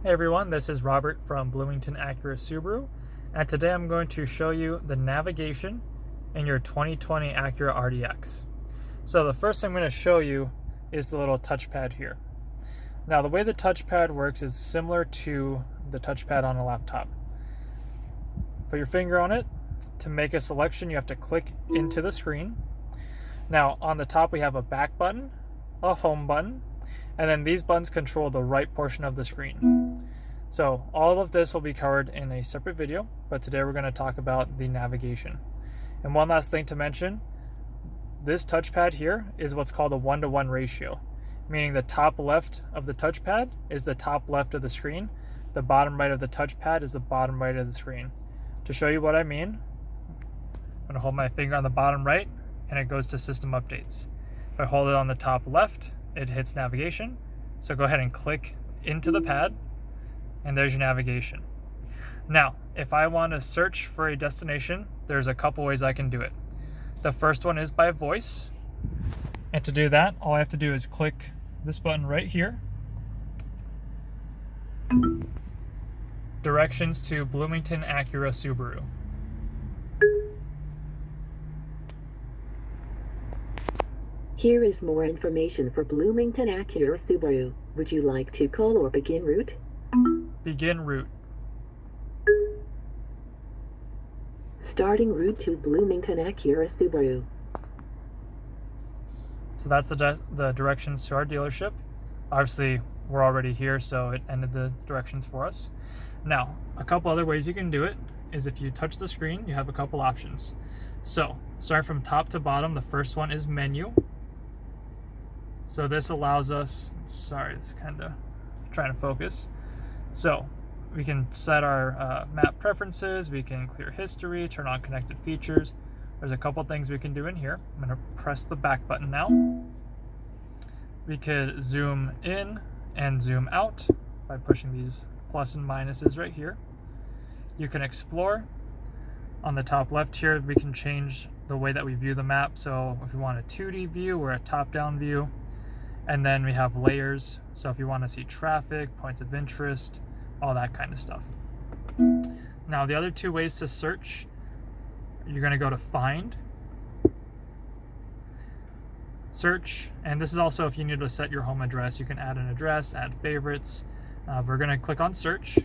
Hey everyone, this is Robert from Bloomington Acura Subaru, and today I'm going to show you the navigation in your 2020 Acura RDX. So the first thing I'm going to show you is the little touchpad here. Now the way the touchpad works is similar to the touchpad on a laptop. Put your finger on it. To make a selection, you have to click into the screen. Now on the top we have a back button, a home button, and then these buttons control the right portion of the screen. So all of this will be covered in a separate video, but today we're going to talk about the navigation. And one last thing to mention, this touchpad here is what's called a 1-to-1 ratio, meaning the top left of the touchpad is the top left of the screen, the bottom right of the touchpad is the bottom right of the screen. To show you what I mean, I'm going to hold my finger on the bottom right and it goes to system updates. If I hold it on the top left, it hits navigation. So go ahead and click into the pad and there's your navigation. Now, if I want to search for a destination, there's a couple ways I can do it. The first one is by voice. And to do that, all I have to do is click this button right here. Directions to Bloomington Acura Subaru. Here is more information for Bloomington Acura Subaru. Would you like to call or begin route? Begin route. Starting route to Bloomington Acura Subaru. So that's the directions to our dealership. Obviously, we're already here, so it ended the directions for us. Now, a couple other ways you can do it is if you touch the screen, you have a couple options. So, starting from top to bottom, the first one is menu. So this allows us, sorry, it's kind of trying to focus. So we can set our map preferences, we can clear history, turn on connected features. There's a couple things we can do in here. I'm going to press the back button now. We could zoom in and zoom out by pushing these plus and minuses right here. You can explore. On the top left here, we can change the way that we view the map. So if we want a 2D view or a top-down view, and then we have layers. So if you want to see traffic, points of interest, all that kind of stuff. Now the other two ways to search, you're going to go to find, search, and this is also if you need to set your home address, you can add an address, add favorites. We're going to click on search,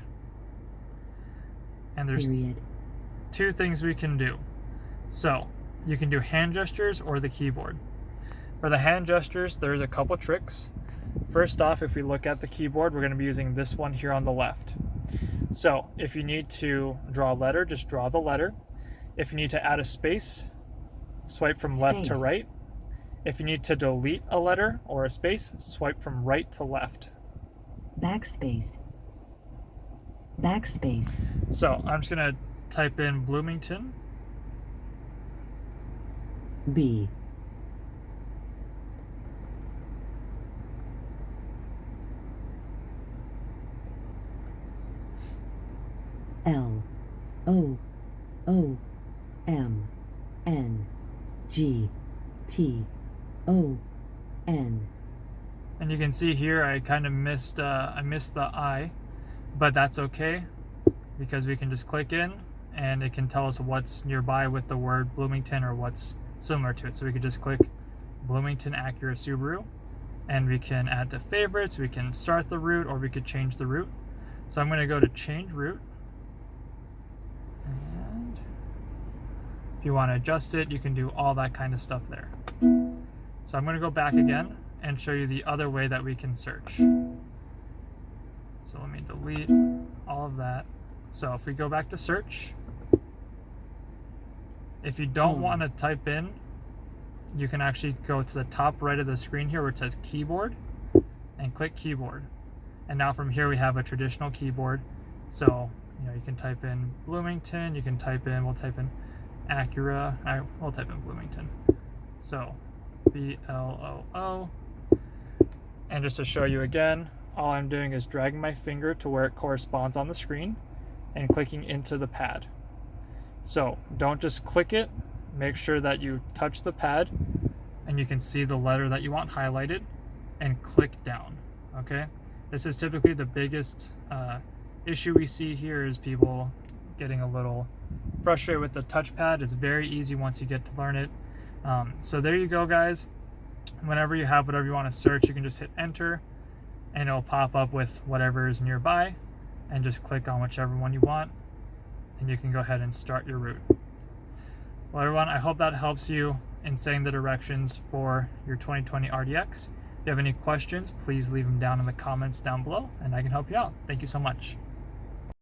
and there's two things we can do. So you can do hand gestures or the keyboard. For the hand gestures, there's a couple tricks. First off, if we look at the keyboard, we're going to be using this one here on the left. So if you need to draw a letter, just draw the letter. If you need to add a space, swipe from left to right. If you need to delete a letter or a space, swipe from right to left. Backspace. Backspace. So I'm just going to type in Bloomington. B. L. O. O. M. N. G. T. O. N. And you can see here I kind of missed the I, but that's okay because we can just click in and it can tell us what's nearby with the word Bloomington or what's similar to it. So we could just click Bloomington Acura Subaru and we can add to favorites, we can start the route, or we could change the route. So I'm going to go to change route. And if you want to adjust it, you can do all that kind of stuff there. So I'm going to go back again and show you the other way that we can search. So let me delete all of that. So if we go back to search, if you don't want to type in, you can actually go to the top right of the screen here where it says keyboard and click keyboard. And now from here we have a traditional keyboard. So you can type in Bloomington, you can type in, we'll type in Acura, we'll type in Bloomington. So B-L-O-O. And just to show you again, all I'm doing is dragging my finger to where it corresponds on the screen and clicking into the pad. So don't just click it, make sure that you touch the pad and you can see the letter that you want highlighted and click down, okay? This is typically the biggest issue we see here, is people getting a little frustrated with the touchpad. It's very easy once you get to learn it. So there you go, guys. Whenever you have whatever you want to search, you can just hit enter and it'll pop up with whatever is nearby, and just click on whichever one you want and you can go ahead and start your route. Well, everyone, I hope that helps you in setting the directions for your 2020 RDX. If you have any questions, please leave them down in the comments down below and I can help you out. Thank you so much.